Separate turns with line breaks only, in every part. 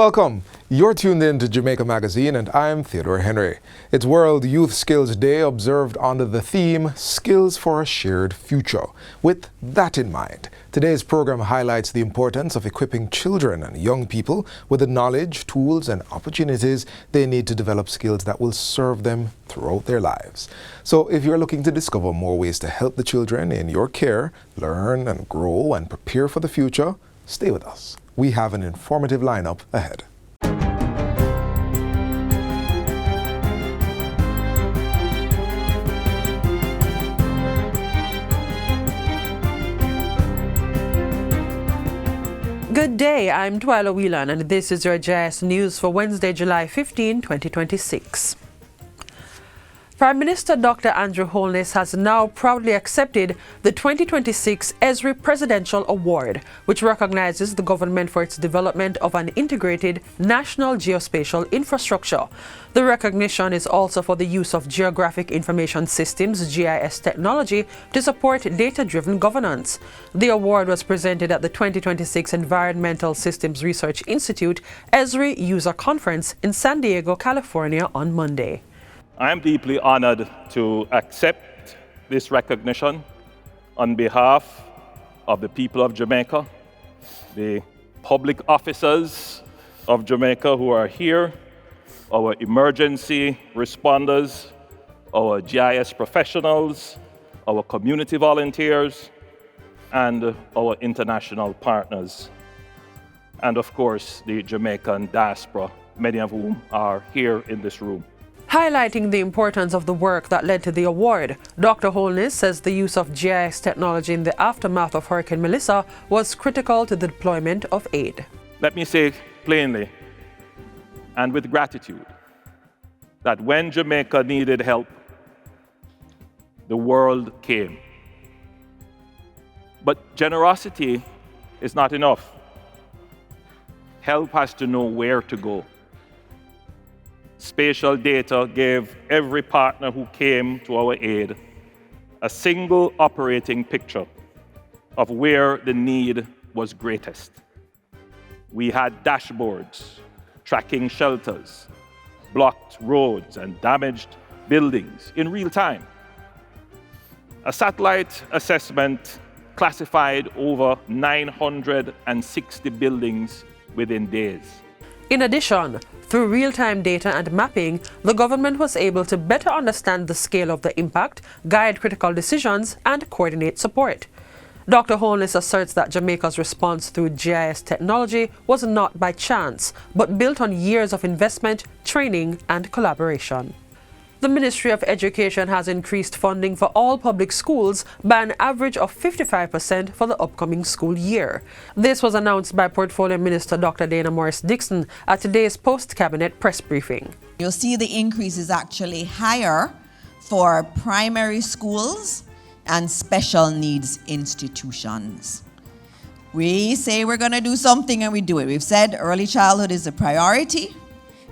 Welcome. You're tuned in to Jamaica Magazine and I'm Theodore Henry. It's World Youth Skills Day observed under the theme Skills for a Shared Future. With that in mind, today's program highlights the importance of equipping children and young people with the knowledge, tools and opportunities they need to develop skills that will serve them throughout their lives. So if you're looking to discover more ways to help the children in your care, learn and grow and prepare for the future, stay with us. We have an informative lineup ahead.
Good day, I'm Twyla Whelan and this is your JIS News for Wednesday, July 15, 2026. Prime Minister Dr. Andrew Holness has now proudly accepted the 2026 Esri Presidential Award, which recognizes the government for its development of an integrated national geospatial infrastructure. The recognition is also for the use of Geographic Information Systems (GIS) technology to support data-driven governance. The award was presented at the 2026 Environmental Systems Research Institute Esri User Conference in San Diego, California on Monday.
I am deeply honored to accept this recognition on behalf of the people of Jamaica, the public officers of Jamaica who are here, our emergency responders, our GIS professionals, our community volunteers, and our international partners. And of course, the Jamaican diaspora, many of whom are here in this room.
Highlighting the importance of the work that led to the award, Dr. Holness says the use of GIS technology in the aftermath of Hurricane Melissa was critical to the deployment of aid.
Let me say plainly and with gratitude that when Jamaica needed help, the world came. But generosity is not enough. Help has to know where to go. Spatial data gave every partner who came to our aid a single operating picture of where the need was greatest. We had dashboards tracking shelters, blocked roads, and damaged buildings in real time. A satellite assessment classified over 960 buildings within days.
In addition, through real-time data and mapping, the government was able to better understand the scale of the impact, guide critical decisions, and coordinate support. Dr. Holness asserts that Jamaica's response through GIS technology was not by chance, but built on years of investment, training, and collaboration. The Ministry of Education has increased funding for all public schools by an average of 55% for the upcoming school year. This was announced by Portfolio Minister Dr. Dana Morris-Dixon at today's post-cabinet press briefing.
You'll see the increase is actually higher for primary schools and special needs institutions. We say we're going to do something and we do it. We've said early childhood is a priority,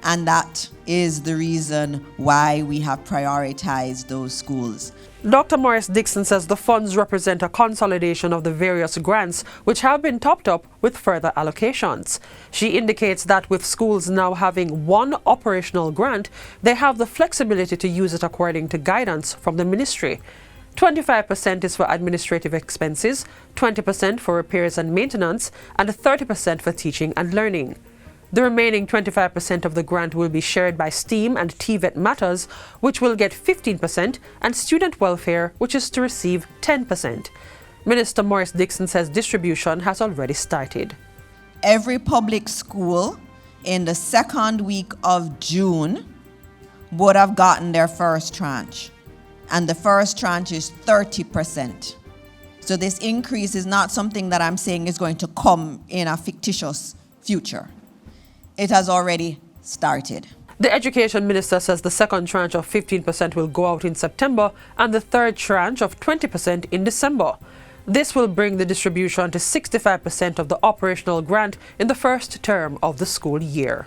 and that is the reason why we have prioritized those schools.
Dr. Morris-Dixon says the funds represent a consolidation of the various grants which have been topped up with further allocations. She indicates that with schools now having one operational grant, they have the flexibility to use it according to guidance from the ministry. 25% is for administrative expenses, 20% for repairs and maintenance, and 30% for teaching and learning. The remaining 25% of the grant will be shared by STEAM and TVET Matters, which will get 15%, and Student Welfare, which is to receive 10%. Minister Morris-Dixon says distribution has already started.
Every public school in the second week of June would have gotten their first tranche, and the first tranche is 30%. So this increase is not something that I'm saying is going to come in a fictitious future. It has already started.
The Education Minister says the second tranche of 15% will go out in September and the third tranche of 20% in December. This will bring the distribution to 65% of the operational grant in the first term of the school year.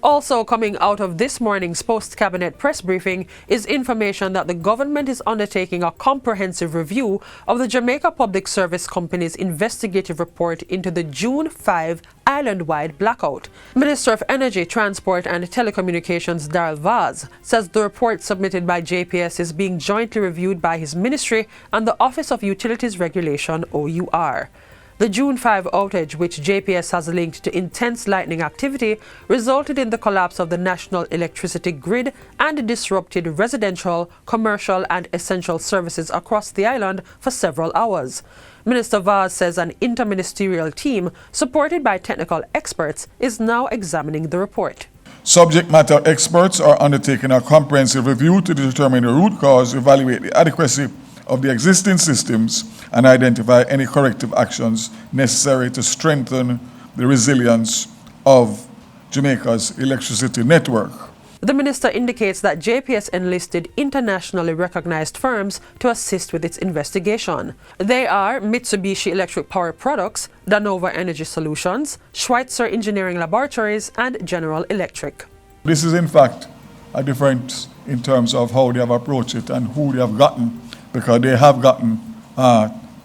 Also coming out of this morning's post-cabinet press briefing is information that the government is undertaking a comprehensive review of the Jamaica Public Service Company's investigative report into the June 5 island-wide blackout. Minister of Energy, Transport and Telecommunications Darrell Vaz says the report submitted by JPS is being jointly reviewed by his ministry and the Office of Utilities Regulation, OUR. The June 5 outage, which JPS has linked to intense lightning activity, resulted in the collapse of the national electricity grid and disrupted residential, commercial and essential services across the island for several hours. Minister Vaz says an interministerial team, supported by technical experts, is now examining the report.
Subject matter experts are undertaking a comprehensive review to determine the root cause, evaluate the adequacy of the existing systems, and identify any corrective actions necessary to strengthen the resilience of Jamaica's electricity network.
The minister indicates that JPS enlisted internationally recognized firms to assist with its investigation. They are Mitsubishi Electric Power Products, Danova Energy Solutions, Schweitzer Engineering Laboratories, and General Electric.
This is in fact a difference in terms of how they have approached it and who they have gotten, because they have gotten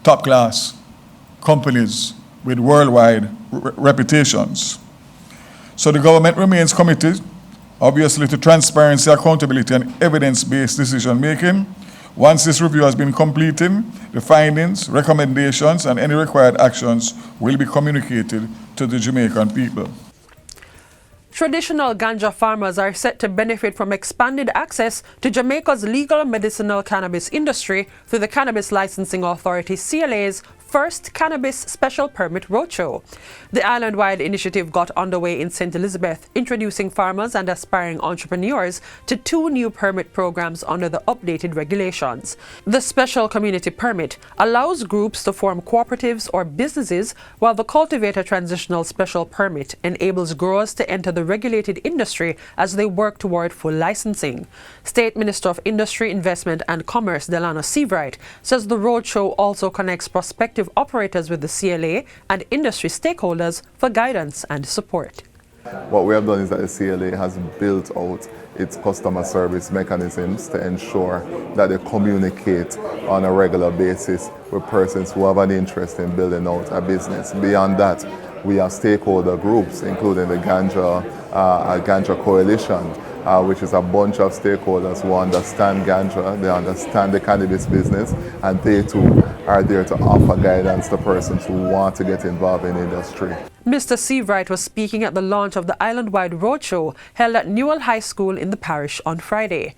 top-class companies with worldwide reputations. So the government remains committed, obviously, to transparency, accountability, and evidence-based decision-making. Once this review has been completed, the findings, recommendations, and any required actions will be communicated to the Jamaican people.
Traditional ganja farmers are set to benefit from expanded access to Jamaica's legal medicinal cannabis industry through the Cannabis Licensing Authority, CLA's first Cannabis Special Permit Roadshow. The island-wide initiative got underway in St. Elizabeth, introducing farmers and aspiring entrepreneurs to 2 new permit programs under the updated regulations. The Special Community Permit allows groups to form cooperatives or businesses, while the Cultivator Transitional Special Permit enables growers to enter the regulated industry as they work toward full licensing. State Minister of Industry, Investment and Commerce, Delano Seavright, says the roadshow also connects prospective operators with the CLA and industry stakeholders for guidance and support.
What we have done is that the CLA has built out its customer service mechanisms to ensure that they communicate on a regular basis with persons who have an interest in building out a business. Beyond that, we have stakeholder groups, including the Ganja Coalition, which is a bunch of stakeholders who understand ganja, they understand the cannabis business, and they too are there to offer guidance to persons who want to get involved in industry.
Mr. Seavright was speaking at the launch of the island-wide roadshow held at Newell High School in the parish on Friday.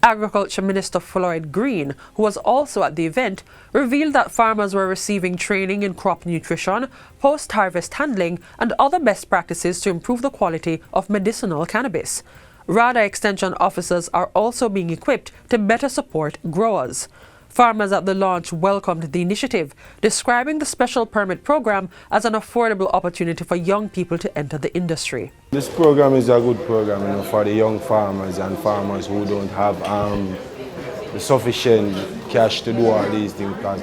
Agriculture Minister Floyd Green, who was also at the event, revealed that farmers were receiving training in crop nutrition, post-harvest handling, and other best practices to improve the quality of medicinal cannabis. RADA Extension officers are also being equipped to better support growers. Farmers at the launch welcomed the initiative, describing the special permit program as an affordable opportunity for young people to enter the industry.
This program is a good program, for the young farmers and farmers who don't have the sufficient cash to do all these things. Because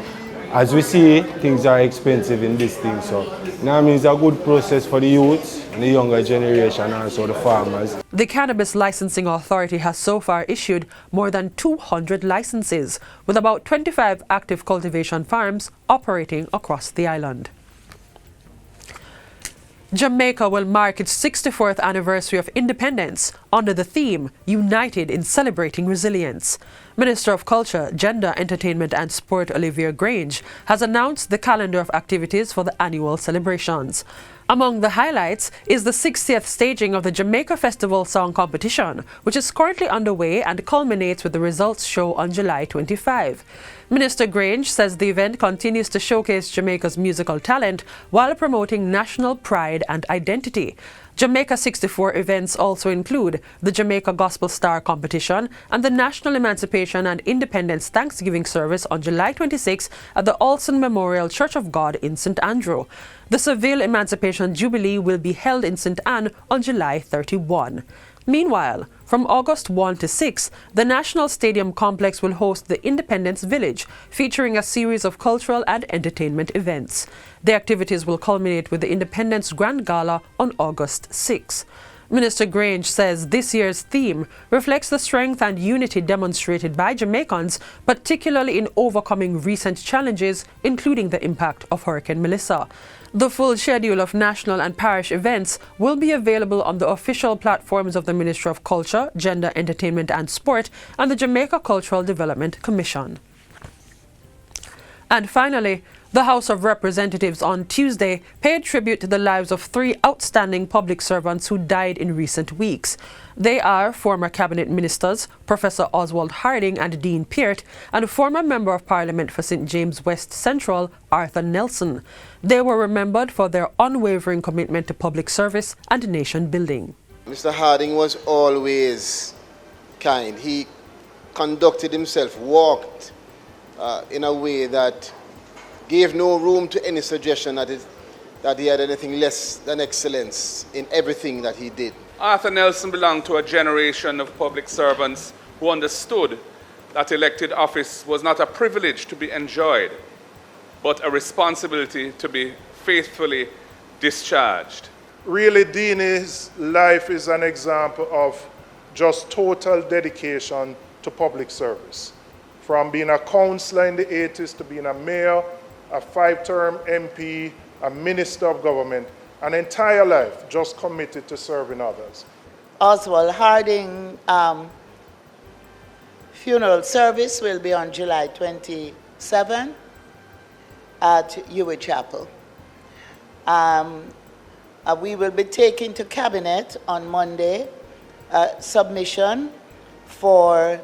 as we see, things are expensive in this thing, so now means a good process for the youths, the younger generation, and also the farmers.
The Cannabis Licensing Authority has so far issued more than 200 licenses, with about 25 active cultivation farms operating across the island. Jamaica will mark its 64th anniversary of independence under the theme United in Celebrating Resilience. Minister of Culture, Gender, Entertainment and Sport Olivia Grange has announced the calendar of activities for the annual celebrations. Among the highlights is the 60th staging of the Jamaica Festival Song Competition, which is currently underway and culminates with the results show on July 25. Minister Grange says the event continues to showcase Jamaica's musical talent while promoting national pride and identity. Jamaica 64 events also include the Jamaica Gospel Star Competition and the National Emancipation and Independence Thanksgiving Service on July 26 at the Olson Memorial Church of God in St. Andrew. The Seville Emancipation Jubilee will be held in St. Anne on July 31. Meanwhile, from August 1 to 6, the National Stadium Complex will host the Independence Village, featuring a series of cultural and entertainment events. The activities will culminate with the Independence Grand Gala on August 6. Minister Grange says this year's theme reflects the strength and unity demonstrated by Jamaicans, particularly in overcoming recent challenges, including the impact of Hurricane Melissa. The full schedule of national and parish events will be available on the official platforms of the Ministry of Culture, Gender, Entertainment and Sport and the Jamaica Cultural Development Commission. And finally, the House of Representatives on Tuesday paid tribute to the lives of 3 outstanding public servants who died in recent weeks. They are former cabinet ministers, Professor Oswald Harding and Dean Peart, and former Member of Parliament for St. James West Central, Arthur Nelson. They were remembered for their unwavering commitment to public service and nation building.
Mr. Harding was always kind. He conducted himself, walked in a way that gave no room to any suggestion that he had anything less than excellence in everything that he did.
Arthur Nelson belonged to a generation of public servants who understood that elected office was not a privilege to be enjoyed, but a responsibility to be faithfully discharged.
Really, Deanie's life is an example of just total dedication to public service. From being a councillor in the 80s to being a mayor, a 5-term MP, a minister of government, an entire life just committed to serving others.
Oswald Harding funeral service will be on July 27 at Ewe Chapel. We will be taking to Cabinet on Monday submission for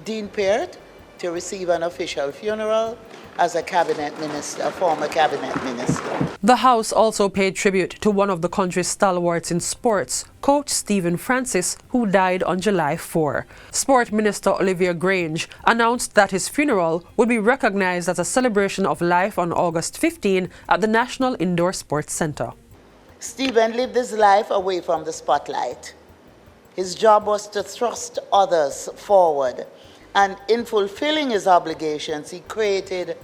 Dean Peart to receive an official funeral as a cabinet minister, former cabinet minister.
The House also paid tribute to one of the country's stalwarts in sports, Coach Stephen Francis, who died on July 4. Sport Minister Olivia Grange announced that his funeral would be recognized as a celebration of life on August 15 at the National Indoor Sports Centre.
Stephen lived his life away from the spotlight. His job was to thrust others forward. And in fulfilling his obligations, he created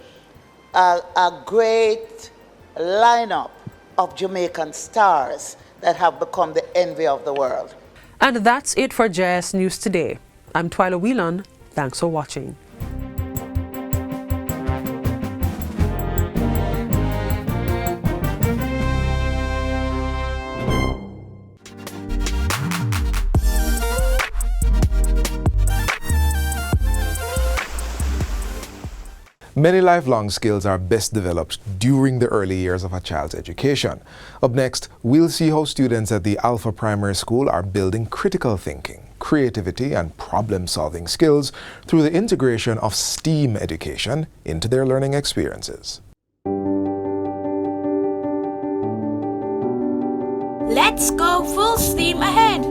a great lineup of Jamaican stars that have become the envy of the world.
And that's it for JS News Today. I'm Twyla Whelan. Thanks for watching.
Many lifelong skills are best developed during the early years of a child's education. Up next, we'll see how students at the Alpha Primary School are building critical thinking, creativity, and problem-solving skills through the integration of STEAM education into their learning experiences.
Let's go full steam ahead!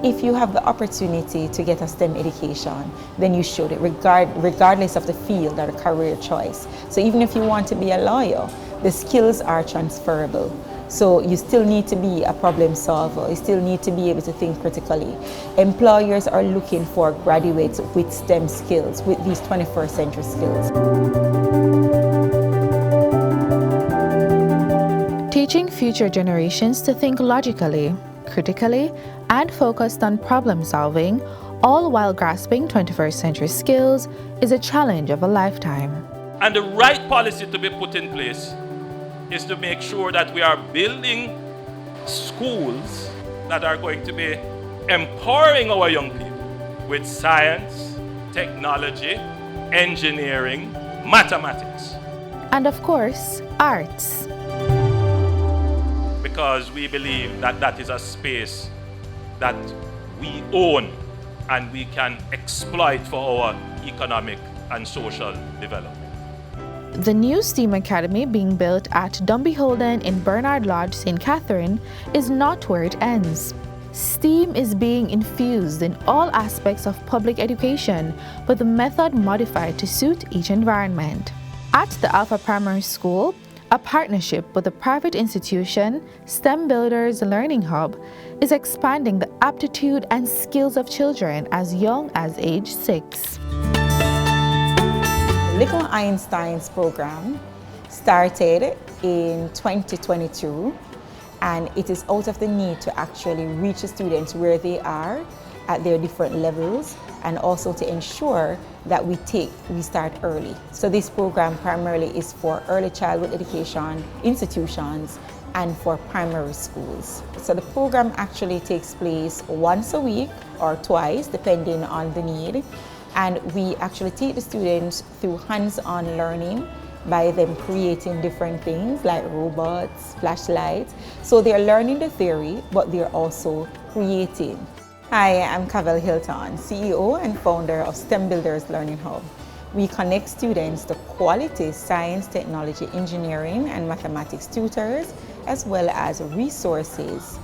If you have the opportunity to get a STEM education, then you should, regardless of the field or the career choice. So even if you want to be a lawyer, the skills are transferable. So you still need to be a problem solver. You still need to be able to think critically. Employers are looking for graduates with STEM skills, with these 21st century skills.
Teaching future generations to think logically, critically, and focused on problem solving, all while grasping 21st century skills, is a challenge of a lifetime.
And the right policy to be put in place is to make sure that we are building schools that are going to be empowering our young people with science, technology, engineering, mathematics.
And of course, arts.
Because we believe that that is a space that we own and we can exploit for our economic and social development.
The new STEAM Academy being built at Dumby Holden in Bernard Lodge, St. Catherine, is not where it ends. STEAM is being infused in all aspects of public education, with the method modified to suit each environment. At the Alpha Primary School, a partnership with a private institution, STEM Builders Learning Hub, is expanding the aptitude and skills of children as young as age 6.
Little Einstein's program started in 2022, And it is out of the need to actually reach the students where they are at their different levels, and also to ensure that we start early. So this program primarily is for early childhood education institutions and for primary schools. So the program actually takes place once a week or twice, depending on the need. And we actually take the students through hands-on learning by them creating different things like robots, flashlights. So they're learning the theory, but they're also creating. Hi, I'm Cavell Hilton, CEO and founder of STEM Builders Learning Hub. We connect students to quality science, technology, engineering, and mathematics tutors, as well as resources,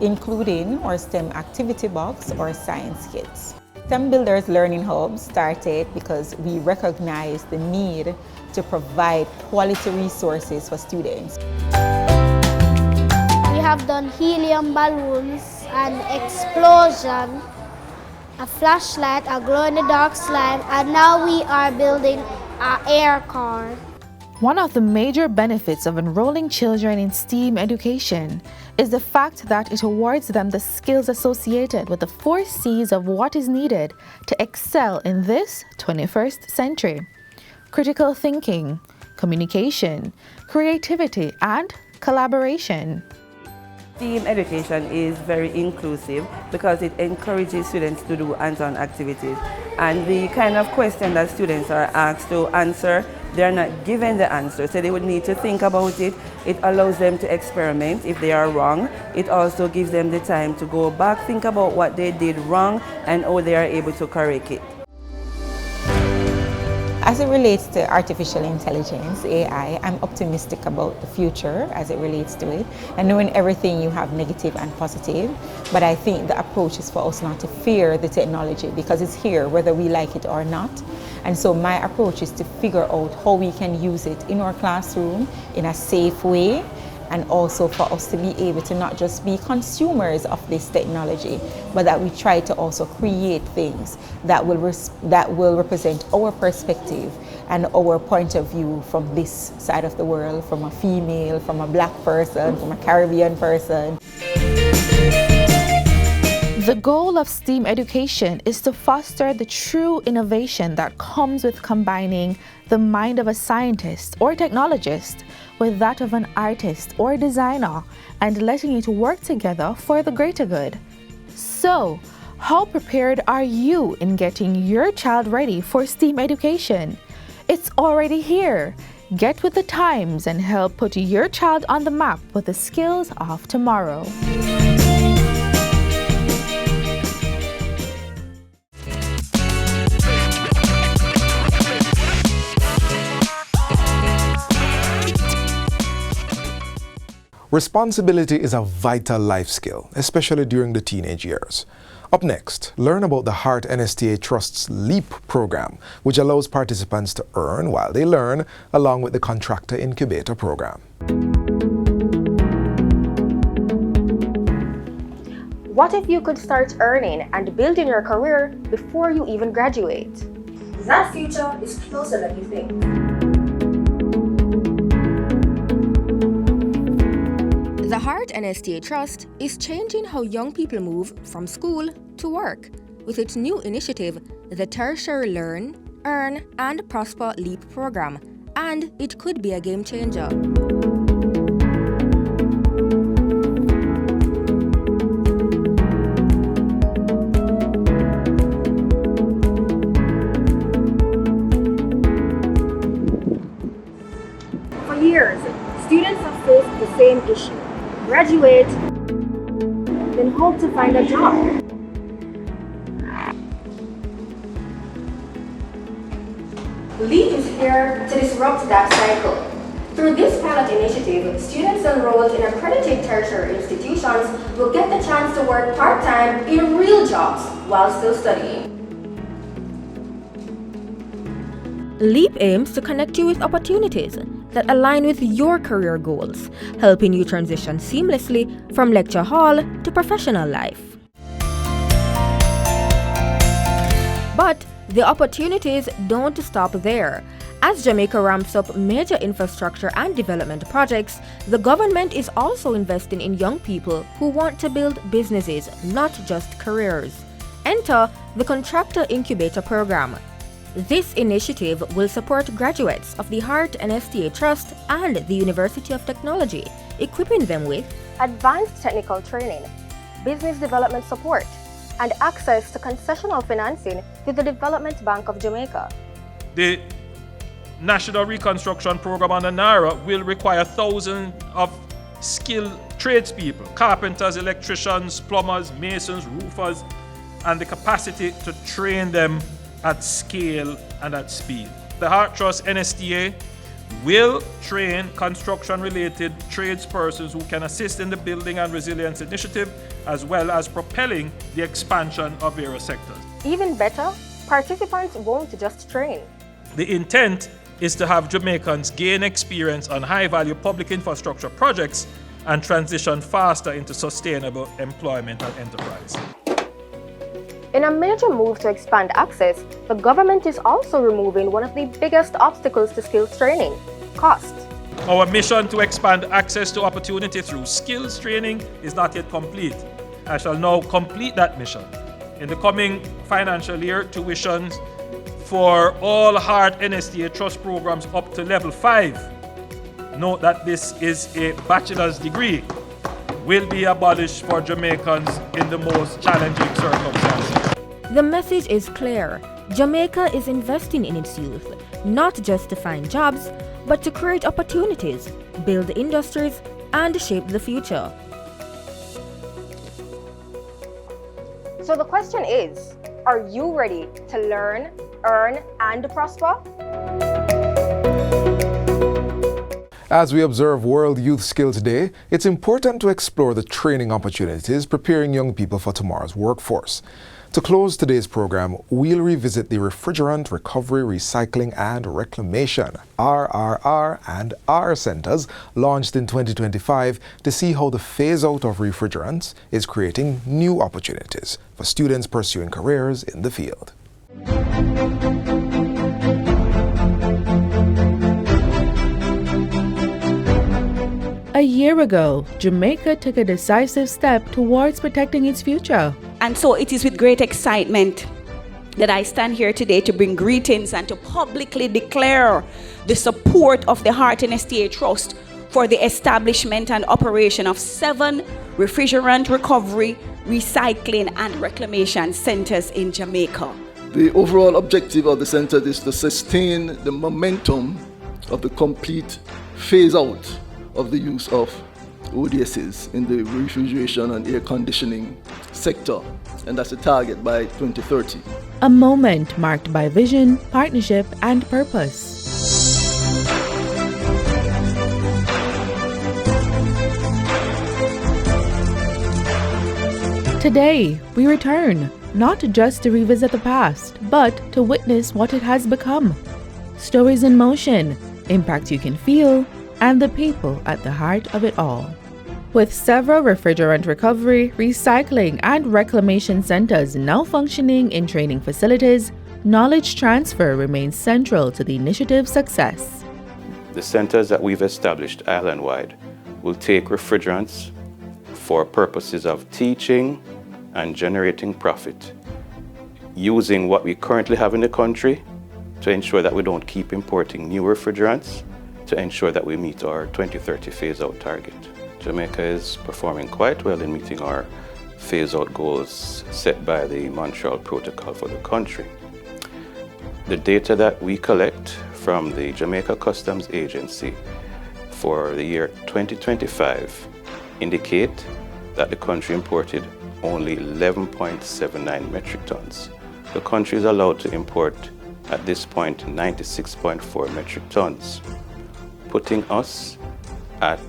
including our STEM activity box or science kits. STEM Builders Learning Hub started because we recognize the need to provide quality resources for students.
We have done helium balloons, an explosion, a flashlight, a glow-in-the-dark slime, and now we are building an air car.
One of the major benefits of enrolling children in STEAM education is the fact that it awards them the skills associated with the 4 C's of what is needed to excel in this 21st century: critical thinking, communication, creativity, and collaboration.
STEAM education is very inclusive because it encourages students to do hands-on activities, and the kind of question that students are asked to answer, they're not given the answer, so they would need to think about it. It allows them to experiment if they are wrong. It also gives them the time to go back, think about what they did wrong and how they are able to correct it.
As it relates to artificial intelligence, AI, I'm optimistic about the future as it relates to it. And knowing everything, you have negative and positive, but I think the approach is for us not to fear the technology because it's here whether we like it or not. And so my approach is to figure out how we can use it in our classroom in a safe way, and also for us to be able to not just be consumers of this technology, but that we try to also create things that will represent our perspective and our point of view from this side of the world, from a female, from a black person, from a Caribbean person.
The goal of STEAM education is to foster the true innovation that comes with combining the mind of a scientist or technologist with that of an artist or designer and letting it work together for the greater good. So, how prepared are you in getting your child ready for STEAM education? It's already here. Get with the times and help put your child on the map with the skills of tomorrow.
Responsibility is a vital life skill, especially during the teenage years. Up next, learn about the Heart NSTA Trust's LEAP program, which allows participants to earn while they learn, along with the Contractor Incubator program.
What if you could start earning and building your career before you even graduate? That future is closer than you think.
The Heart NSTA Trust is changing how young people move from school to work with its new initiative, the Tertiary Learn, Earn and Prosper LEAP program, and it could be a game changer.
For years, students have faced the same issue. Graduate, then hope to find a job. LEAP is here to disrupt that cycle. Through this pilot initiative, students enrolled in accredited tertiary institutions will get the chance to work part-time in real jobs while still studying.
LEAP aims to connect you with opportunities that align with your career goals, helping you transition seamlessly from lecture hall to professional life. But the opportunities don't stop there. As Jamaica ramps up major infrastructure and development projects, the government is also investing in young people who want to build businesses, not just careers. Enter the Contractor Incubator Program. This initiative will support graduates of the Heart and STA Trust and the University of Technology, equipping them with
advanced technical training, business development support, and access to concessional financing through the Development Bank of Jamaica.
The National Reconstruction Program on the NARA will require thousands of skilled tradespeople, carpenters, electricians, plumbers, masons, roofers, and the capacity to train them at scale and at speed. The Heart Trust NSTA will train construction-related tradespersons who can assist in the Building and Resilience Initiative, as well as propelling the expansion of various sectors.
Even better, participants won't just train.
The intent is to have Jamaicans gain experience on high-value public infrastructure projects and transition faster into sustainable employment and enterprise.
In a major move to expand access, the government is also removing one of the biggest obstacles to skills training: cost.
Our mission to expand access to opportunity through skills training is not yet complete. I shall now complete that mission. In the coming financial year, tuitions for all Heart NSTA Trust programs up to level 5, note that this is a bachelor's degree, will be abolished for Jamaicans in the most challenging circumstances.
The message is clear. Jamaica is investing in its youth, not just to find jobs, but to create opportunities, build industries, and shape the future.
So the question is, are you ready to learn, earn, and prosper?
As we observe World Youth Skills Day, it's important to explore the training opportunities preparing young people for tomorrow's workforce. To close today's program, we'll revisit the Refrigerant Recovery, Recycling and Reclamation RRR and R centers launched in 2025 to see how the phase-out of refrigerants is creating new opportunities for students pursuing careers in the field.
A year ago, Jamaica took a decisive step towards protecting its future.
And so it is with great excitement that I stand here today to bring greetings and to publicly declare the support of the Heart and STA Trust for the establishment and operation of 7 refrigerant recovery, recycling and reclamation centers in Jamaica.
The overall objective of the center is to sustain the momentum of the complete phase out of the use of ODSs in the refrigeration and air conditioning sector, and that's a target by 2030.
A moment marked by vision, partnership, and purpose. Today, we return, not just to revisit the past, but to witness what it has become. Stories in motion, impact you can feel, and the people at the heart of it all. With several refrigerant recovery, recycling, and reclamation centers now functioning in training facilities, knowledge transfer remains central to the initiative's success.
The centers that we've established island-wide will take refrigerants for purposes of teaching and generating profit, using what we currently have in the country to ensure that we don't keep importing new refrigerants, to ensure that we meet our 2030 phase-out target. Jamaica is performing quite well in meeting our phase-out goals set by the Montreal Protocol for the country. The data that we collect from the Jamaica Customs Agency for the year 2025 indicate that the country imported only 11.79 metric tons. The country is allowed to import at this point 96.4 metric tons, putting us at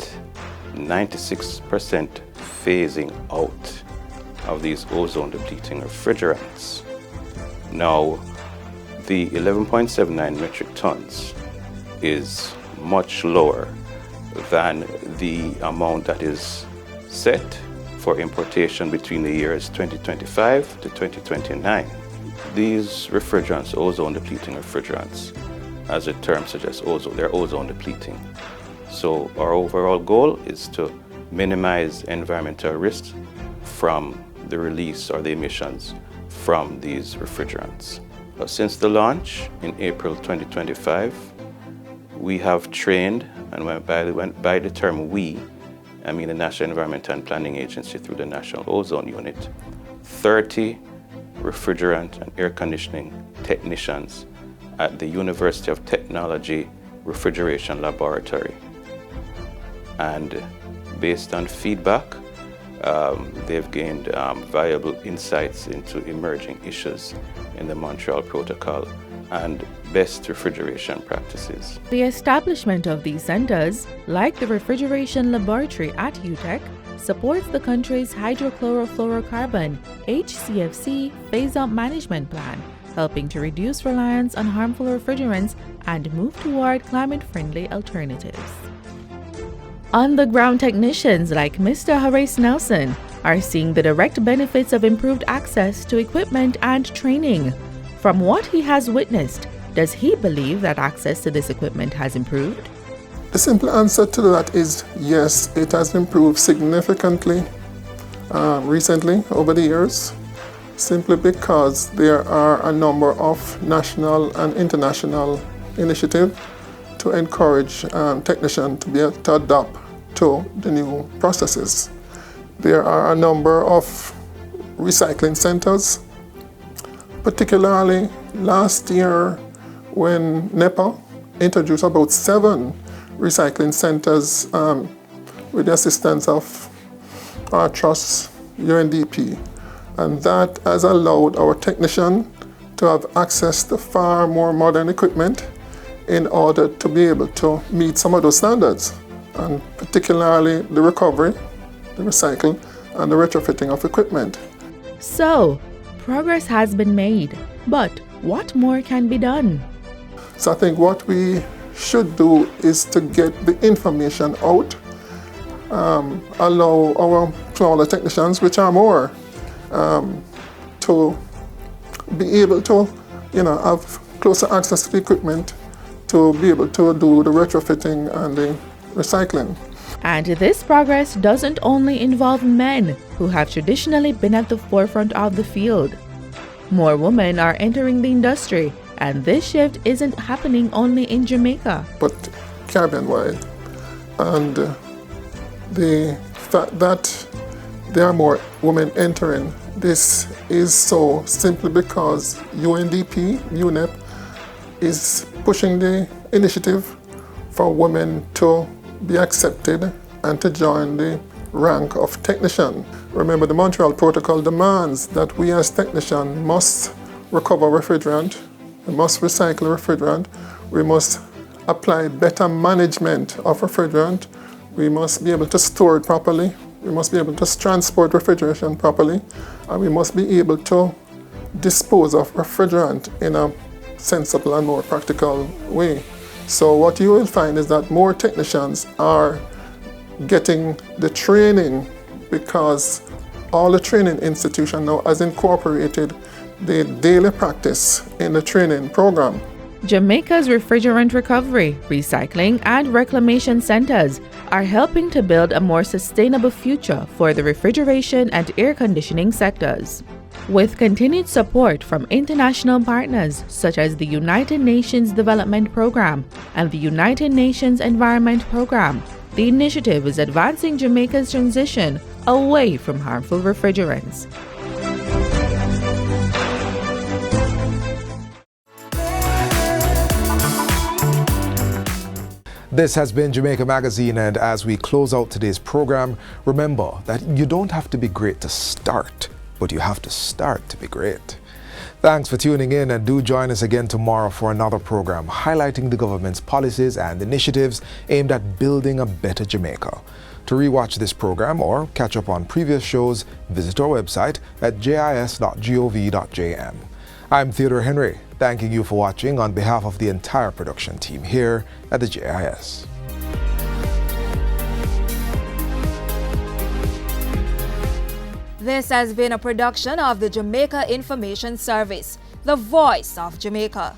96% phasing out of these ozone-depleting refrigerants. Now, the 11.79 metric tons is much lower than the amount that is set for importation between the years 2025 to 2029. These refrigerants, ozone-depleting refrigerants, as the term suggests, ozone. They're ozone depleting. So our overall goal is to minimize environmental risks from the release or the emissions from these refrigerants. Since the launch in April 2025, we have trained, and by the term we, I mean the National Environmental and Planning Agency through the National Ozone Unit, 30 refrigerant and air conditioning technicians at the University of Technology Refrigeration Laboratory. And based on feedback, they've gained valuable insights into emerging issues in the Montreal Protocol and best refrigeration practices.
The establishment of these centers, like the Refrigeration Laboratory at UTEC, supports the country's hydrochlorofluorocarbon HCFC phase-out management plan, helping to reduce reliance on harmful refrigerants and move toward climate-friendly alternatives. On-the-ground technicians like Mr. Horace Nelson are seeing the direct benefits of improved access to equipment and training. From what he has witnessed, does he believe that access to this equipment has improved?
The simple answer to that is yes, it has improved significantly recently, over the years, simply because there are a number of national and international initiatives to encourage technicians to be able to adapt to the new processes. There are a number of recycling centers, particularly last year when NEPA introduced about 7 recycling centers with the assistance of our trust, UNDP. And that has allowed our technicians to have access to far more modern equipment in order to be able to meet some of those standards, and particularly the recovery, the recycle, and the retrofitting of equipment.
So, progress has been made, but what more can be done?
So I think what we should do is to get the information out, allow our smaller technicians, which are more, to be able to, have closer access to the equipment to be able to do the retrofitting and the recycling.
And this progress doesn't only involve men who have traditionally been at the forefront of the field. More women are entering the industry, and this shift isn't happening only in Jamaica,
but Caribbean-wide. And the fact that there are more women entering, this is so simply because UNDP, UNEP, is pushing the initiative for women to be accepted and to join the rank of technician. Remember, the Montreal Protocol demands that we as technicians must recover refrigerant, we must recycle refrigerant, we must apply better management of refrigerant, we must be able to store it properly, we must be able to transport refrigeration properly, and we must be able to dispose of refrigerant in a sensible and more practical way. So what you will find is that more technicians are getting the training because all the training institution now has incorporated the daily practice in the training program.
Jamaica's refrigerant recovery, recycling, and reclamation centers are helping to build a more sustainable future for the refrigeration and air conditioning sectors. With continued support from international partners such as the United Nations Development Programme and the United Nations Environment Programme, the initiative is advancing Jamaica's transition away from harmful refrigerants.
This has been Jamaica Magazine, and as we close out today's program, remember that you don't have to be great to start, but you have to start to be great. Thanks for tuning in, and do join us again tomorrow for another program highlighting the government's policies and initiatives aimed at building a better Jamaica. To rewatch this program or catch up on previous shows, visit our website at jis.gov.jm. I'm Theodore Henry, thanking you for watching on behalf of the entire production team here at the JIS.
This has been a production of the Jamaica Information Service, the voice of Jamaica.